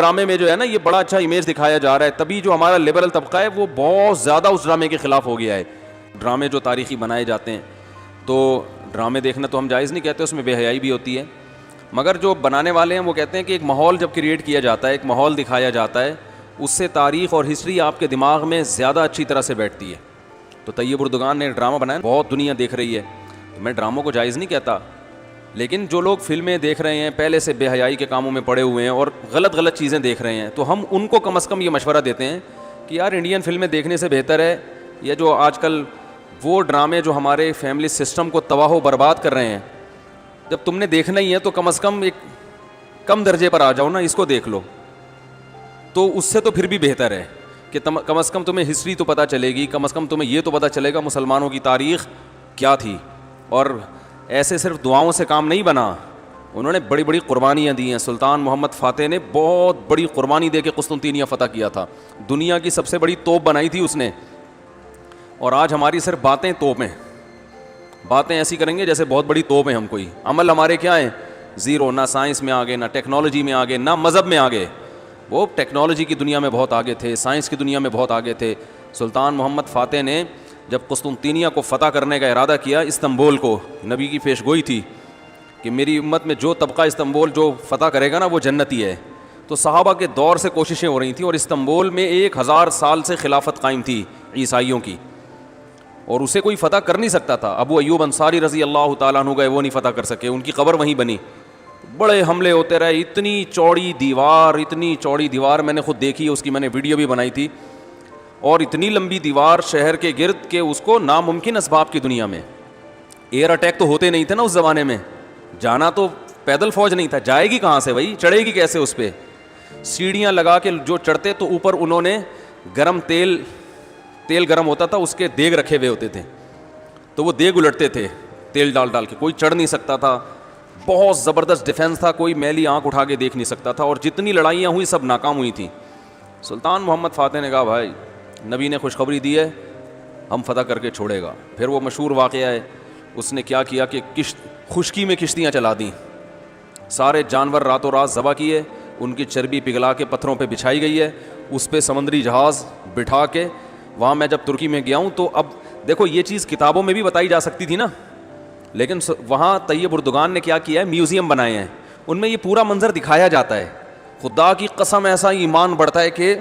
ڈرامے میں جو ہے نا یہ بڑا اچھا امیج دکھایا جا رہا ہے, تبھی جو ہمارا لبرل طبقہ ہے وہ بہت زیادہ اس ڈرامے کے خلاف ہو گیا ہے. ڈرامے جو تاریخی بنائے جاتے ہیں, تو ڈرامے دیکھنا تو ہم جائز نہیں کہتے, اس میں بے حیائی بھی ہوتی ہے, مگر جو بنانے والے ہیں وہ کہتے ہیں کہ ایک ماحول جب کریٹ کیا جاتا ہے, ایک ماحول دکھایا جاتا ہے, اس سے تاریخ اور ہسٹری آپ کے دماغ میں زیادہ اچھی طرح سے بیٹھتی ہے. تو طیب اردگان نے ڈرامہ بنایا, بہت دنیا دیکھ رہی ہے, تو میں ڈراموں کو جائز نہیں کہتا, لیکن جو لوگ فلمیں دیکھ رہے ہیں پہلے سے بے حیائی کے کاموں میں پڑے ہوئے ہیں اور غلط چیزیں دیکھ رہے ہیں, تو ہم ان کو کم از کم یہ مشورہ دیتے ہیں کہ یار انڈین فلمیں دیکھنے سے بہتر ہے یا جو آج کل وہ ڈرامے جو ہمارے فیملی سسٹم کو تباہ و برباد کر رہے ہیں, جب تم نے دیکھنا ہی ہے تو کم از کم ایک کم درجے پر آ جاؤ نا, اس کو دیکھ لو, تو اس سے تو پھر بھی بہتر ہے کہ کم از کم تمہیں ہسٹری تو پتہ چلے گی, کم از کم تمہیں یہ تو پتہ چلے گا مسلمانوں کی تاریخ کیا تھی. اور ایسے صرف دعاؤں سے کام نہیں بنا, انہوں نے بڑی بڑی قربانیاں دی ہیں. سلطان محمد فاتح نے بہت بڑی قربانی دے کے قسطنطینیہ فتح کیا تھا, دنیا کی سب سے بڑی توپ بنائی تھی اس نے, اور آج ہماری صرف باتیں توپ ہیں, باتیں ایسی کریں گے جیسے بہت بڑی توپ ہیں ہم, کوئی عمل ہمارے کیا ہیں زیرو, نہ سائنس میں آگے, نہ ٹیکنالوجی میں آگے, نہ مذہب میں آگے. وہ ٹیکنالوجی کی دنیا میں بہت آگے تھے, سائنس کی دنیا میں بہت آگے تھے. سلطان محمد فاتح نے جب قسطنطینیہ کو فتح کرنے کا ارادہ کیا, استنبول کو, نبی کی پیش گوئی تھی کہ میری امت میں جو طبقہ استنبول جو فتح کرے گا نا وہ جنتی ہے. تو صحابہ کے دور سے کوششیں ہو رہی تھیں, اور استنبول میں 1000 سال سے خلافت قائم تھی عیسائیوں کی, اور اسے کوئی فتح کر نہیں سکتا تھا. ابو ایوب انصاری رضی اللہ تعالیٰ عنہ گئے, وہ نہیں فتح کر سکے, ان کی قبر وہیں بنی. بڑے حملے ہوتے رہے, اتنی چوڑی دیوار میں نے خود دیکھی, اس کی میں نے ویڈیو بھی بنائی تھی, اور اتنی لمبی دیوار شہر کے گرد کہ اس کو ناممکن اسباب کی دنیا میں, ایئر اٹیک تو ہوتے نہیں تھے نا اس زمانے میں, جانا تو پیدل فوج نہیں تھا, جائے گی کہاں سے بھائی, چڑھے گی کیسے اس پہ, سیڑھیاں لگا کے جو چڑھتے تو اوپر انہوں نے گرم تیل گرم ہوتا تھا, اس کے دیگ رکھے ہوئے ہوتے تھے, تو وہ دیگ الٹتے تھے تیل ڈال کے, کوئی چڑھ نہیں سکتا تھا. بہت زبردست ڈیفینس تھا, کوئی میلی آنکھ اٹھا کے دیکھ نہیں سکتا تھا, اور جتنی لڑائیاں ہوئی سب ناکام ہوئی تھیں. سلطان محمد فاتح نے کہا بھائی نبی نے خوشخبری دی ہے, ہم فتح کر کے چھوڑے گا. پھر وہ مشہور واقعہ ہے, اس نے کیا کیا کہ خشکی میں کشتیاں چلا دیں, سارے جانور راتوں رات ذبح کیے, ان کی چربی پگھلا کے پتھروں پہ بچھائی گئی ہے, اس پہ سمندری جہاز بٹھا کے. وہاں میں جب ترکی میں گیا ہوں تو اب دیکھو یہ چیز کتابوں میں بھی بتائی جا سکتی تھی نا, لیکن وہاں طیب اردگان نے کیا کیا ہے, میوزیم بنائے ہیں, ان میں یہ پورا منظر دکھایا جاتا ہے. خدا کی قسم ایسا ایمان بڑھتا ہے کہ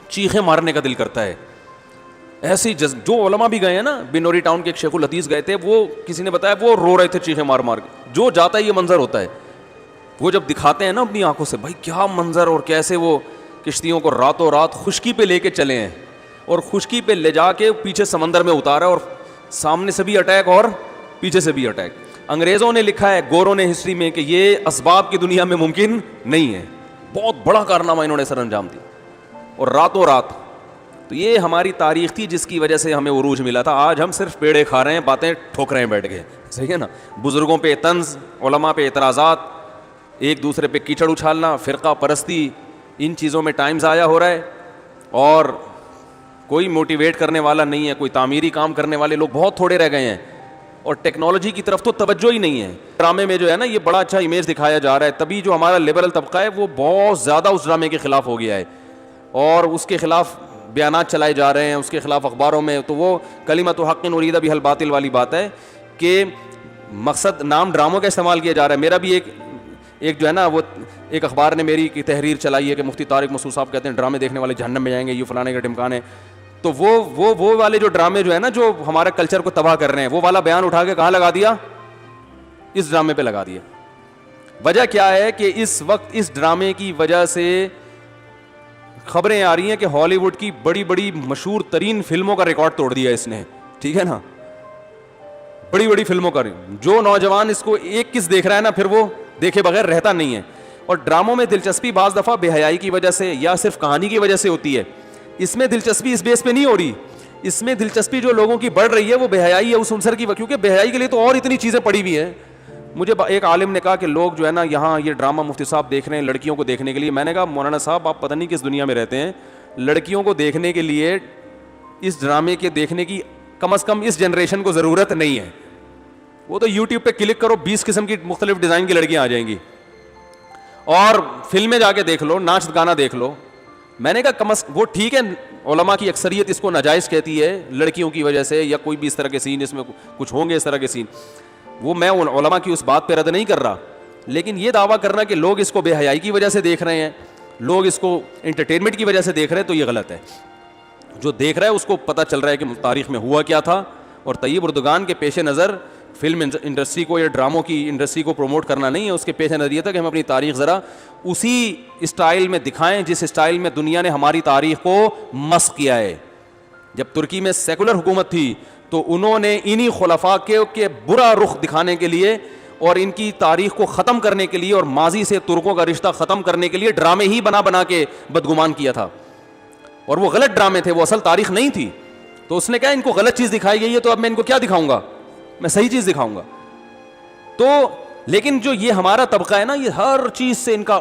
چیخیں مارنے کا دل کرتا ہے. ایسی جو علماء بھی گئے ہیں نا, بنوری ٹاؤن کے ایک شیخ الحدیث گئے تھے, وہ کسی نے بتایا وہ رو رہے تھے چیخیں مار کے, جو جاتا ہے یہ منظر ہوتا ہے. وہ جب دکھاتے ہیں نا اپنی آنکھوں سے, بھائی کیا منظر, اور کیسے وہ کشتیوں کو راتوں رات خشکی پہ لے کے چلے ہیں, اور خشکی پہ لے جا کے پیچھے سمندر میں اتارا, اور سامنے سے بھی اٹیک اور پیچھے سے بھی اٹیک. انگریزوں نے لکھا ہے, گوروں نے ہسٹری میں, کہ یہ اسباب کی دنیا میں ممکن نہیں ہے. بہت بڑا کارنامہ انہوں نے سر انجام دیا, اور راتوں رات. تو یہ ہماری تاریخ تھی جس کی وجہ سے ہمیں عروج ملا تھا. آج ہم صرف پیڑے کھا رہے ہیں, باتیں ٹھوک رہے ہیں بیٹھ کے, صحیح ہے نا. بزرگوں پہ طنز, علماء پہ اعتراضات, ایک دوسرے پہ کیچڑ اچھالنا, فرقہ پرستی, ان چیزوں میں ٹائم ضائع ہو رہا ہے, اور کوئی موٹیویٹ کرنے والا نہیں ہے, کوئی تعمیری کام کرنے والے لوگ بہت تھوڑے رہ گئے ہیں, اور ٹیکنالوجی کی طرف تو توجہ ہی نہیں ہے. ڈرامے میں جو ہے نا یہ بڑا اچھا امیج دکھایا جا رہا ہے, تبھی جو ہمارا لبرل طبقہ ہے وہ بہت زیادہ اس ڈرامے کے خلاف ہو گیا ہے, اور اس کے خلاف بیانات چلائے جا رہے ہیں, اس کے خلاف اخباروں میں. تو وہ کلمۃ حق اریدہ بہا الباطل والی بات ہے کہ مقصد نام ڈراموں کا استعمال کیا جا رہا ہے. میرا بھی ایک جو ہے نا, وہ ایک اخبار نے میری کی تحریر چلائی ہے کہ مفتی طارق مسعود صاحب کہتے ہیں ڈرامے دیکھنے والے جہنم میں جائیں گے, یہ فلانے کا ٹمکان ہے. تو وہ والے جو ڈرامے جو ہے نا جو ہمارے کلچر کو تباہ کر رہے ہیں, وہ والا بیان اٹھا کے کہاں لگا دیا, اس ڈرامے پہ لگا دیا. وجہ کیا ہے کہ اس وقت اس ڈرامے کی وجہ سے خبریں آ رہی ہیں کہ ہالی ووڈ کی بڑی بڑی مشہور ترین فلموں کا ریکارڈ توڑ دیا اس نے, ٹھیک ہے نا. بڑی بڑی فلموں کا, جو نوجوان اس کو ایک کس دیکھ رہا ہے نا, پھر وہ دیکھے بغیر رہتا نہیں ہے. اور ڈراموں میں دلچسپی بعض دفعہ بے حیائی کی وجہ سے یا صرف کہانی کی وجہ سے ہوتی ہے. اس میں دلچسپی اس بیس پہ نہیں ہو رہی, اس میں دلچسپی جو لوگوں کی بڑھ رہی ہے وہ بے حیائی ہے اس عنصر کی, کیونکہ بے حیائی کے لیے تو اور اتنی چیزیں پڑی ہوئی ہیں. مجھے ایک عالم نے کہا کہ لوگ جو ہے نا یہاں یہ ڈرامہ مفتی صاحب دیکھ رہے ہیں لڑکیوں کو دیکھنے کے لیے. میں نے کہا مولانا صاحب آپ پتہ نہیں کس دنیا میں رہتے ہیں, لڑکیوں کو دیکھنے کے لیے اس ڈرامے کے دیکھنے کی کم از کم اس جنریشن کو ضرورت نہیں ہے. وہ تو یوٹیوب پہ کلک کرو 20 قسم کی مختلف ڈیزائن کی لڑکیاں آ جائیں گی. اور فلمیں جا کے دیکھ لو, ناچ گانا دیکھ لو. میں نے کہا وہ ٹھیک ہے, علماء کی اکثریت اس کو ناجائز کہتی ہے لڑکیوں کی وجہ سے, یا کوئی بھی اس طرح کے سین, اس میں کچھ ہوں گے اس طرح کے سین, وہ میں علماء کی اس بات پہ رد نہیں کر رہا. لیکن یہ دعویٰ کرنا کہ لوگ اس کو بے حیائی کی وجہ سے دیکھ رہے ہیں, لوگ اس کو انٹرٹینمنٹ کی وجہ سے دیکھ رہے ہیں, تو یہ غلط ہے. جو دیکھ رہا ہے اس کو پتہ چل رہا ہے کہ تاریخ میں ہوا کیا تھا. اور طیب اردگان کے پیش نظر فلم انڈسٹری کو یا ڈراموں کی انڈسٹری کو پروموٹ کرنا نہیں ہے, اس کے پیش نظر یہ تھا کہ ہم اپنی تاریخ ذرا اسی اسٹائل میں دکھائیں جس اسٹائل میں دنیا نے ہماری تاریخ کو مسخ کیا ہے. جب ترکی میں سیکولر حکومت تھی تو انہوں نے انہی خلفاء کے برا رخ دکھانے کے لیے اور ان کی تاریخ کو ختم کرنے کے لیے اور ماضی سے ترکوں کا رشتہ ختم کرنے کے لیے ڈرامے ہی بنا کے بدگمان کیا تھا. اور وہ غلط ڈرامے تھے, وہ اصل تاریخ نہیں تھی. تو اس نے کہا ان کو غلط چیز دکھائی گئی ہے, تو اب میں ان کو کیا دکھاؤں گا, میں صحیح چیز دکھاؤں گا. تو لیکن جو یہ ہمارا طبقہ ہے نا, یہ ہر چیز سے ان کا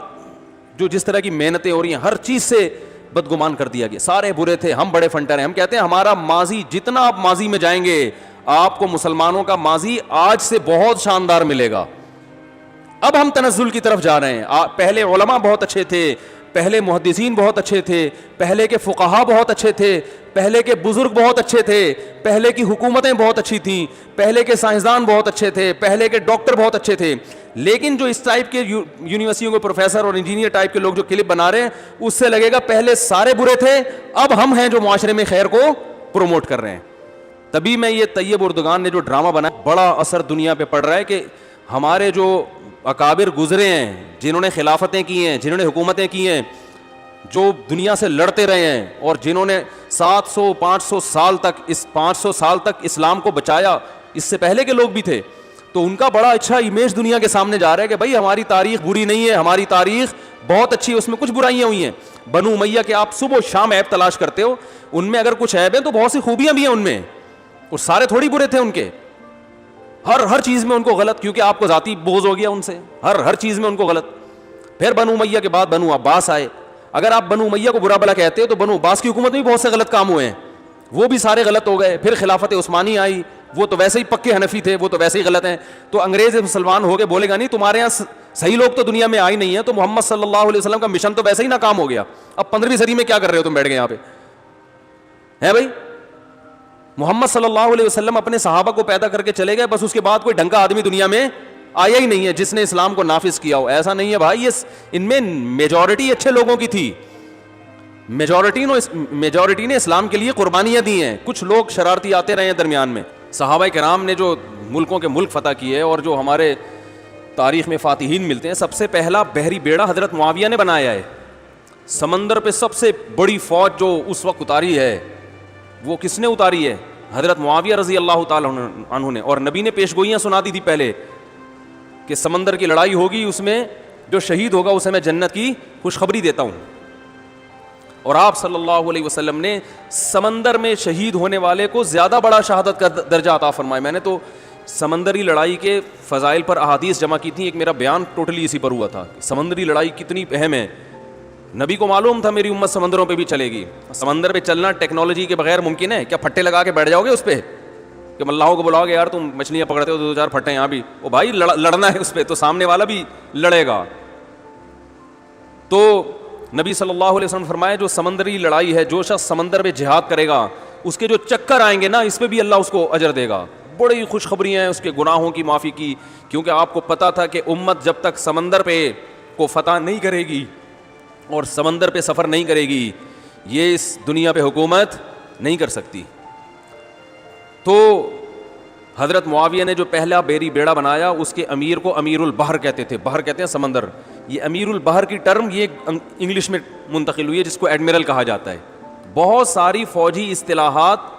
جو جس طرح کی محنتیں ہو رہی ہیں ہر چیز سے بدگمان کر دیا گیا. سارے برے تھے, ہم بڑے فنٹر ہیں. ہم کہتے ہیں ہمارا ماضی, جتنا آپ ماضی میں جائیں گے آپ کو مسلمانوں کا ماضی آج سے بہت شاندار ملے گا. اب ہم تنزل کی طرف جا رہے ہیں. پہلے علماء بہت اچھے تھے, پہلے محدثین بہت اچھے تھے, پہلے کے فقہا بہت اچھے تھے, پہلے کے بزرگ بہت اچھے تھے, پہلے کی حکومتیں بہت اچھی تھیں, پہلے کے سائنسدان بہت اچھے تھے, پہلے کے ڈاکٹر بہت اچھے تھے. لیکن جو اس ٹائپ کے یونیورسٹیوں کے پروفیسر اور انجینئر ٹائپ کے لوگ جو کلپ بنا رہے ہیں, اس سے لگے گا پہلے سارے برے تھے, اب ہم ہیں جو معاشرے میں خیر کو پروموٹ کر رہے ہیں. تبھی میں یہ طیب اردگان نے جو ڈرامہ بنایا, بڑا اثر دنیا پہ پڑ رہا ہے کہ ہمارے جو اکابر گزرے ہیں, جنہوں نے خلافتیں کی ہیں, جنہوں نے حکومتیں کی ہیں, جو دنیا سے لڑتے رہے ہیں اور جنہوں نے 700-500 سال تک 500 سال تک اسلام کو بچایا, اس سے پہلے کے لوگ بھی تھے, تو ان کا بڑا اچھا امیج دنیا کے سامنے جا رہا ہے کہ بھائی ہماری تاریخ بری نہیں ہے, ہماری تاریخ بہت اچھی ہے, اس میں کچھ برائیاں ہوئی ہیں. بنو امیہ کے آپ صبح و شام عیب تلاش کرتے ہو, ان میں اگر کچھ عیب ہے تو بہت سی خوبیاں بھی ہیں ان میں, اور سارے تھوڑی برے تھے ان کے. ہر چیز میں ان کو غلط, کیونکہ آپ کو ذاتی بغض ہو گیا ان سے, ہر چیز میں ان کو غلط. پھر بنو امیہ کے بعد بنو عباس آئے. اگر آپ بنو امیہ کو برا بلا کہتے ہو تو بنو عباس کی حکومت میں بھی بہت سے غلط کام ہوئے ہیں, وہ بھی سارے غلط ہو گئے. پھر خلافت عثمانی آئی, وہ تو ویسے ہی پکے حنفی تھے, وہ تو ویسے ہی غلط ہیں. تو انگریز مسلمان ہو کے بولے گا نہیں تمہارے یہاں صحیح لوگ تو دنیا میں آئی نہیں ہیں, تو محمد صلی اللہ علیہ وسلم کا مشن تو ویسے ہی ناکام ہو گیا. اب 15ویں صدی میں کیا کر رہے ہو تم بیٹھ گئے یہاں پہ, ہے بھائی؟ محمد صلی اللہ علیہ وسلم اپنے صحابہ کو پیدا کر کے چلے گئے, بس اس کے بعد کوئی ڈھنگ کا آدمی دنیا میں آیا ہی نہیں ہے جس نے اسلام کو نافذ کیا ہو. ایسا نہیں ہے بھائی, ان میں میجورٹی اچھے لوگوں کی تھی, میجورٹی نے اسلام کے لیے قربانیاں دی ہیں. کچھ لوگ شرارتی آتے رہے ہیں درمیان میں. صحابہ کرام نے جو ملکوں کے ملک فتح کیے اور جو ہمارے تاریخ میں فاتحین ملتے ہیں, سب سے پہلا بحری بیڑا حضرت معاویہ نے بنایا ہے. سمندر پہ سب سے بڑی فوج جو اس وقت اتاری ہے وہ کس نے اتاری ہے؟ حضرت معاویہ رضی اللہ تعالیٰ عنہ نے. اور نبی نے پیشگوئیاں سنا دی تھی پہلے کہ سمندر کی لڑائی ہوگی, اس میں جو شہید ہوگا اسے میں جنت کی خوشخبری دیتا ہوں. اور آپ صلی اللہ علیہ وسلم نے سمندر میں شہید ہونے والے کو زیادہ بڑا شہادت کا درجہ عطا فرمایا. میں نے تو سمندری لڑائی کے فضائل پر احادیث جمع کی تھیں, ایک میرا بیان ٹوٹلی اسی پر ہوا تھا. سمندری لڑائی کتنی اہم ہے, نبی کو معلوم تھا میری امت سمندروں پہ بھی چلے گی. سمندر پہ چلنا ٹیکنالوجی کے بغیر ممکن ہے کیا؟ پھٹے لگا کے بیٹھ جاؤ گے اس پہ کہ ملاحوں کو بلاؤ گے یار تم مچھلیاں پکڑتے ہو, 2-4 پھٹے یہاں بھی, او بھائی لڑنا ہے اس پہ تو سامنے والا بھی لڑے گا. تو نبی صلی اللہ علیہ وسلم فرمایا جو سمندری لڑائی ہے, جو شخص سمندر میں جہاد کرے گا اس کے جو چکر آئیں گے نا, اس پہ بھی اللہ اس کو اجر دے گا. بڑی خوشخبریاں ہیں اس کے گناہوں کی معافی کی, کیونکہ آپ کو پتا تھا کہ امت جب تک سمندر پہ کو فتح نہیں کرے گی اور سمندر پہ سفر نہیں کرے گی, یہ اس دنیا پہ حکومت نہیں کر سکتی. تو حضرت معاویہ نے جو پہلا بحری بیڑا بنایا, اس کے امیر کو امیر البحر کہتے تھے. بحر کہتے ہیں سمندر. یہ امیر البحر کی ٹرم یہ انگلش میں منتقل ہوئی ہے جس کو ایڈمرل کہا جاتا ہے. بہت ساری فوجی اصطلاحات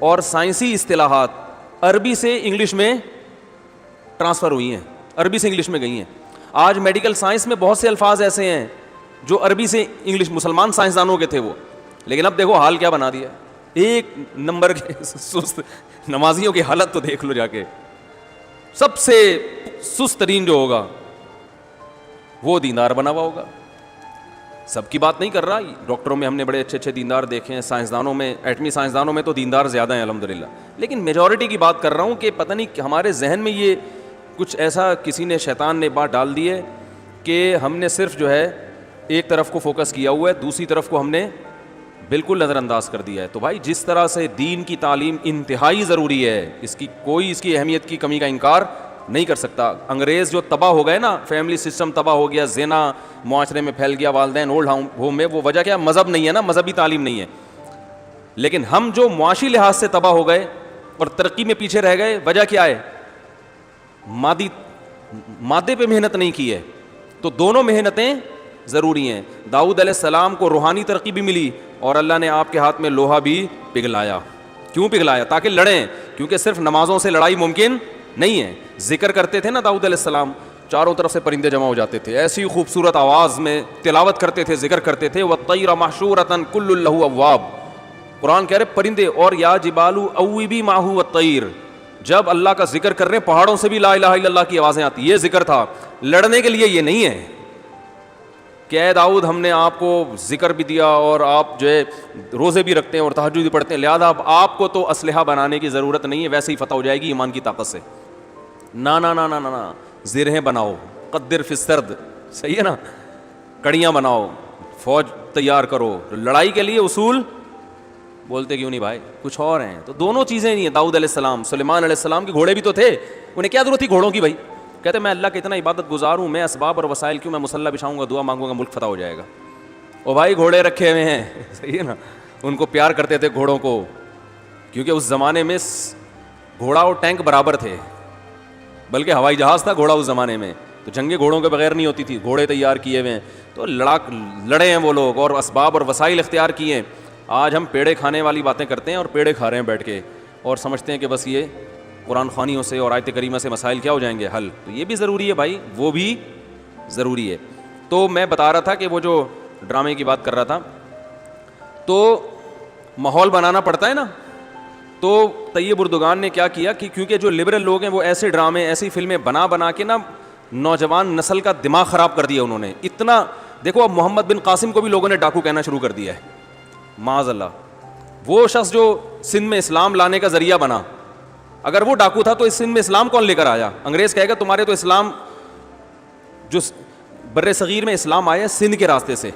اور سائنسی اصطلاحات عربی سے انگلش میں ٹرانسفر ہوئی ہیں, عربی سے انگلش میں گئی ہیں. آج میڈیکل سائنس میں بہت سے الفاظ ایسے ہیں جو عربی سے انگلش, مسلمان سائنسدانوں کے تھے وہ, لیکن اب دیکھو حال کیا بنا دیا. ایک نمبر کے سست نمازیوں کی حالت تو دیکھ لو جا کے. سب سے سست ترین جو ہوگا وہ دیندار بنا ہوا ہوگا. سب کی بات نہیں کر رہا, ڈاکٹروں میں ہم نے بڑے اچھے دیندار دیکھے ہیں, سائنسدانوں میں, ایٹمی سائنسدانوں میں تو دیندار زیادہ ہیں الحمدللہ, لیکن میجورٹی کی بات کر رہا ہوں کہ پتہ نہیں ہمارے ذہن میں یہ کچھ ایسا کسی نے, شیطان نے بات ڈال دی ہے کہ ہم نے صرف جو ہے ایک طرف کو فوکس کیا ہوا ہے, دوسری طرف کو ہم نے بالکل نظر انداز کر دیا ہے. تو بھائی جس طرح سے دین کی تعلیم انتہائی ضروری ہے, اس کی اہمیت کی کمی کا انکار نہیں کر سکتا. انگریز جو تباہ ہو گئے نا, فیملی سسٹم تباہ ہو گیا, زنا معاشرے میں پھیل گیا, والدین اولڈ ہوم میں, وہ وجہ کیا؟ مذہب نہیں ہے نا, مذہبی تعلیم نہیں ہے. لیکن ہم جو معاشی لحاظ سے تباہ ہو گئے اور ترقی میں پیچھے رہ گئے, وجہ کیا ہے؟ مادے پہ محنت نہیں کی ہے. تو دونوں محنتیں ضروری ہیں. داؤد علیہ السلام کو روحانی ترقی بھی ملی اور اللہ نے آپ کے ہاتھ میں لوہا بھی پگھلایا. کیوں پگھلایا؟ تاکہ لڑیں, کیونکہ صرف نمازوں سے لڑائی ممکن نہیں ہے. ذکر کرتے تھے نا داؤد علیہ السلام, چاروں طرف سے پرندے جمع ہو جاتے تھے, ایسی خوبصورت آواز میں تلاوت کرتے تھے, ذکر کرتے تھے. وَالطَّيْرَ مَحْشُورَةً كُلٌّ لَهُ أَوَّابٌ. قرآن کہہ رہے پرندے, اور یا جبال اوبی ماہو والطیر. جب اللہ کا ذکر کر رہے ہیں پہاڑوں سے بھی لا الہ الا اللہ کی آوازیں آتی. یہ ذکر تھا, لڑنے کے لیے یہ نہیں ہے کہ اے داؤد ہم نے آپ کو ذکر بھی دیا اور آپ جو ہے روزے بھی رکھتے ہیں اور تہجد بھی پڑھتے ہیں, لہذا اب آپ کو تو اسلحہ بنانے کی ضرورت نہیں ہے, ویسے ہی فتح ہو جائے گی ایمان کی طاقت سے. نا نا نا نا نا, زرہیں بناؤ, قدر فی السرد, صحیح ہے نا, کڑیاں بناؤ, فوج تیار کرو. لڑائی کے لیے اصول بولتے کیوں نہیں بھائی, کچھ اور ہیں. تو دونوں چیزیں نہیں ہیں. داؤد علیہ السلام, سلیمان علیہ السلام کے گھوڑے بھی تو تھے, انہیں کیا ضرورت تھی گھوڑوں کی؟ بھائی کہتے میں اللہ کا اتنا عبادت گزار ہوں, میں اسباب اور وسائل کیوں, میں مصلی بچھاؤں گا, دعا مانگوں گا, ملک فتح ہو جائے گا. او بھائی گھوڑے رکھے ہوئے ہیں, صحیح ہے نا. ان کو پیار کرتے تھے گھوڑوں کو, کیونکہ اس زمانے میں گھوڑا اور ٹینک برابر تھے, بلکہ ہوائی جہاز تھا گھوڑا اس زمانے میں. تو جنگیں گھوڑوں کے بغیر نہیں ہوتی تھی, گھوڑے تیار کیے ہوئے ہیں. تو لڑے ہیں وہ لوگ اور اسباب اور وسائل اختیار کیے ہیں. آج ہم پیڑے کھانے والی باتیں کرتے ہیں اور پیڑے کھا رہے ہیں بیٹھ کے, اور سمجھتے ہیں کہ بس یہ قرآن خوانیوں سے اور آیت کریمہ سے مسائل کیا ہو جائیں گے حل. تو یہ بھی ضروری ہے بھائی, وہ بھی ضروری ہے. تو میں بتا رہا تھا کہ وہ جو ڈرامے کی بات کر رہا تھا, تو ماحول بنانا پڑتا ہے نا. تو طیب اردگان نے کیا کیا کہ کیونکہ جو لبرل لوگ ہیں وہ ایسے ڈرامے, ایسی فلمیں بنا کے نا نوجوان نسل کا دماغ خراب کر دیا انہوں نے. اتنا دیکھو, اب محمد بن قاسم کو بھی لوگوں نے ڈاکو کہنا شروع کر دیا ہے, معاذ اللہ. وہ شخص جو سندھ میں اسلام لانے کا ذریعہ بنا, اگر وہ ڈاکو تھا تو اس سندھ میں اسلام کون لے کر آیا؟ انگریز کہے گا تمہارے تو اسلام, جو بر صغیر میں اسلام آیا سندھ کے راستے سے,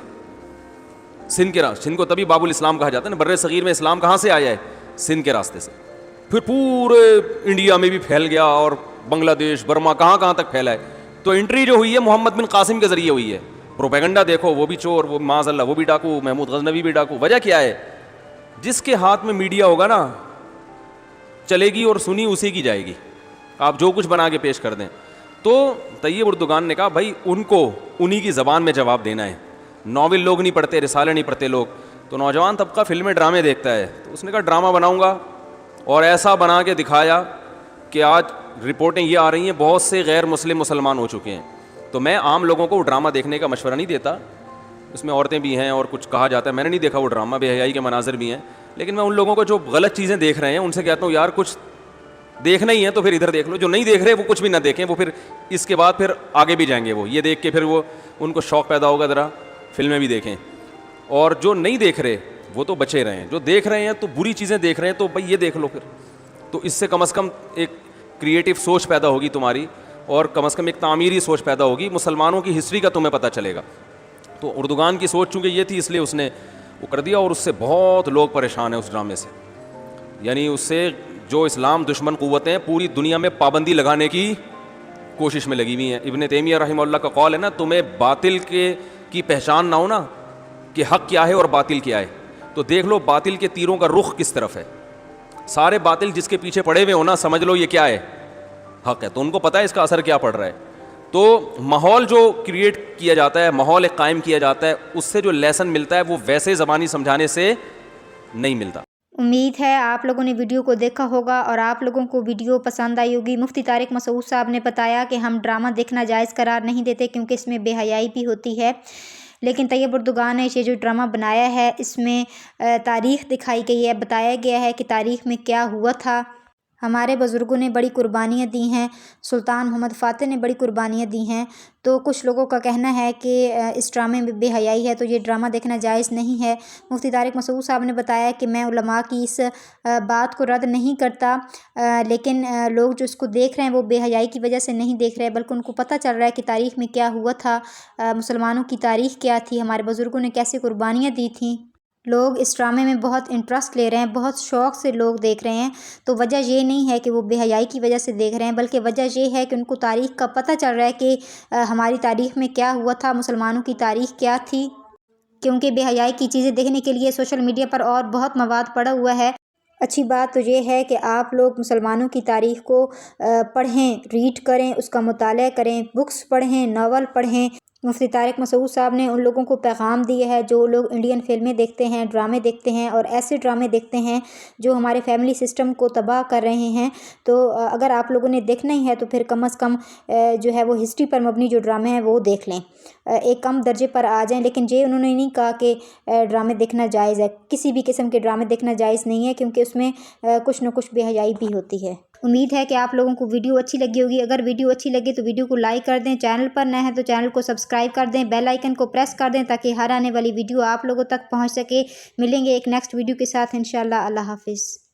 سندھ کو تبھی باب الاسلام کہا جاتا ہے نا. بر صغیر میں اسلام کہاں سے آیا ہے؟ سندھ کے راستے سے. پھر پورے انڈیا میں بھی پھیل گیا اور بنگلہ دیش, برما, کہاں تک پھیلا ہے. تو انٹری جو ہوئی ہے محمد بن قاسم کے ذریعے ہوئی ہے. پروپیگنڈا دیکھو, وہ بھی چور, وہ معاذ اللہ وہ بھی ڈاکو, محمود غزنوی بھی ڈاکو. وجہ کیا ہے؟ جس کے ہاتھ میں میڈیا ہوگا نا چلے گی اور سنی اسی کی جائے گی, آپ جو کچھ بنا کے پیش کر دیں. تو طیب اردگان نے کہا بھائی ان کو انہی کی زبان میں جواب دینا ہے. ناول لوگ نہیں پڑھتے, رسالے نہیں پڑھتے لوگ, تو نوجوان طبقہ فلمیں ڈرامے دیکھتا ہے. تو اس نے کہا ڈرامہ بناؤں گا, اور ایسا بنا کے دکھایا کہ آج رپورٹیں یہ آ رہی ہیں بہت سے غیر مسلمان ہو چکے ہیں. تو میں عام لوگوں کو ڈرامہ دیکھنے کا مشورہ نہیں دیتا, اس میں عورتیں بھی ہیں اور کچھ کہا جاتا ہے, میں نے نہیں دیکھا وہ ڈرامہ, بے حیائی کے مناظر بھی ہیں. لیکن میں ان لوگوں کو جو غلط چیزیں دیکھ رہے ہیں ان سے کہتا ہوں یار کچھ دیکھنا ہی ہے تو پھر ادھر دیکھ لو, جو نہیں دیکھ رہے وہ کچھ بھی نہ دیکھیں, وہ پھر اس کے بعد پھر آگے بھی جائیں گے, وہ یہ دیکھ کے پھر وہ ان کو شوق پیدا ہوگا ذرا فلمیں بھی دیکھیں. اور جو نہیں دیکھ رہے وہ تو بچے رہے ہیں, جو دیکھ رہے ہیں تو بری چیزیں دیکھ رہے ہیں تو بھائی یہ دیکھ لو پھر. تو اس سے کم از کم ایک کریٹیو سوچ پیدا ہوگی تمہاری, اور کم از کم ایک تعمیری سوچ پیدا ہوگی, مسلمانوں کی ہسٹری کا تمہیں پتہ چلے گا. تو اردگان کی سوچ چونکہ یہ تھی اس لیے اس نے وہ کر دیا, اور اس سے بہت لوگ پریشان ہیں اس ڈرامے سے. یعنی اس سے جو اسلام دشمن قوتیں پوری دنیا میں پابندی لگانے کی کوشش میں لگی ہوئی ہیں. ابن تیمیہ رحمہ اللہ کا قول ہے نا, تمہیں باطل کی پہچان نہ ہو نا کہ حق کیا ہے اور باطل کیا ہے, تو دیکھ لو باطل کے تیروں کا رخ کس طرف ہے. سارے باطل جس کے پیچھے پڑے ہوئے ہو نا, سمجھ لو یہ کیا ہے, حق ہے. تو ان کو پتہ ہے اس کا اثر کیا پڑ رہا ہے. تو ماحول جو کریٹ کیا جاتا ہے, ماحول ایک قائم کیا جاتا ہے, اس سے جو لیسن ملتا ہے وہ ویسے زبانی سمجھانے سے نہیں ملتا. امید ہے آپ لوگوں نے ویڈیو کو دیکھا ہوگا اور آپ لوگوں کو ویڈیو پسند آئی ہوگی. مفتی طارق مسعود صاحب نے بتایا کہ ہم ڈرامہ دیکھنا جائز قرار نہیں دیتے کیونکہ اس میں بے حیائی بھی ہوتی ہے, لیکن طیب اردگان نے یہ جو ڈرامہ بنایا ہے اس میں تاریخ دکھائی گئی ہے, بتایا گیا ہے کہ تاریخ میں کیا ہوا تھا. ہمارے بزرگوں نے بڑی قربانیاں دی ہیں، سلطان محمد فاتح نے بڑی قربانیاں دی ہیں، تو کچھ لوگوں کا کہنا ہے کہ اس ڈرامے میں بے حیائی ہے تو یہ ڈرامہ دیکھنا جائز نہیں ہے۔ مفتی طارق مسعود صاحب نے بتایا کہ میں علماء کی اس بات کو رد نہیں کرتا، لیکن لوگ جو اس کو دیکھ رہے ہیں وہ بے حیائی کی وجہ سے نہیں دیکھ رہے، بلکہ ان کو پتہ چل رہا ہے کہ تاریخ میں کیا ہوا تھا، مسلمانوں کی تاریخ کیا تھی، ہمارے بزرگوں نے کیسے قربانیاں دی تھیں۔ لوگ اس ڈرامے میں بہت انٹرسٹ لے رہے ہیں، بہت شوق سے لوگ دیکھ رہے ہیں، تو وجہ یہ نہیں ہے کہ وہ بے حیائی کی وجہ سے دیکھ رہے ہیں، بلکہ وجہ یہ ہے کہ ان کو تاریخ کا پتہ چل رہا ہے کہ ہماری تاریخ میں کیا ہوا تھا، مسلمانوں کی تاریخ کیا تھی، کیونکہ بے حیائی کی چیزیں دیکھنے کے لیے سوشل میڈیا پر اور بہت مواد پڑا ہوا ہے۔ اچھی بات تو یہ ہے کہ آپ لوگ مسلمانوں کی تاریخ کو پڑھیں، ریڈ کریں، اس کا مطالعہ کریں، بکس پڑھیں، ناول پڑھیں۔ مفتی طارق مسعود صاحب نے ان لوگوں کو پیغام دیا ہے جو لوگ انڈین فلمیں دیکھتے ہیں، ڈرامے دیکھتے ہیں اور ایسے ڈرامے دیکھتے ہیں جو ہمارے فیملی سسٹم کو تباہ کر رہے ہیں، تو اگر آپ لوگوں نے دیکھنا ہی ہے تو پھر کم از کم جو ہے وہ ہسٹری پر مبنی جو ڈرامے ہیں وہ دیکھ لیں، ایک کم درجے پر آ جائیں۔ لیکن یہ انہوں نے نہیں کہا کہ ڈرامے دیکھنا جائز ہے، کسی بھی قسم کے ڈرامے دیکھنا جائز نہیں ہے، کیونکہ اس میں کچھ نہ کچھ بے حیائی بھی ہوتی ہے۔ امید ہے کہ آپ لوگوں کو ویڈیو اچھی لگی ہوگی۔ اگر ویڈیو اچھی لگے تو ویڈیو کو لائک کر دیں، چینل پر نئے ہیں تو چینل کو سبسکرائب کر دیں، بیل آئیکن کو پریس کر دیں تاکہ ہر آنے والی ویڈیو آپ لوگوں تک پہنچ سکے۔ ملیں گے ایک نیکسٹ ویڈیو کے ساتھ انشاءاللہ۔ اللہ حافظ۔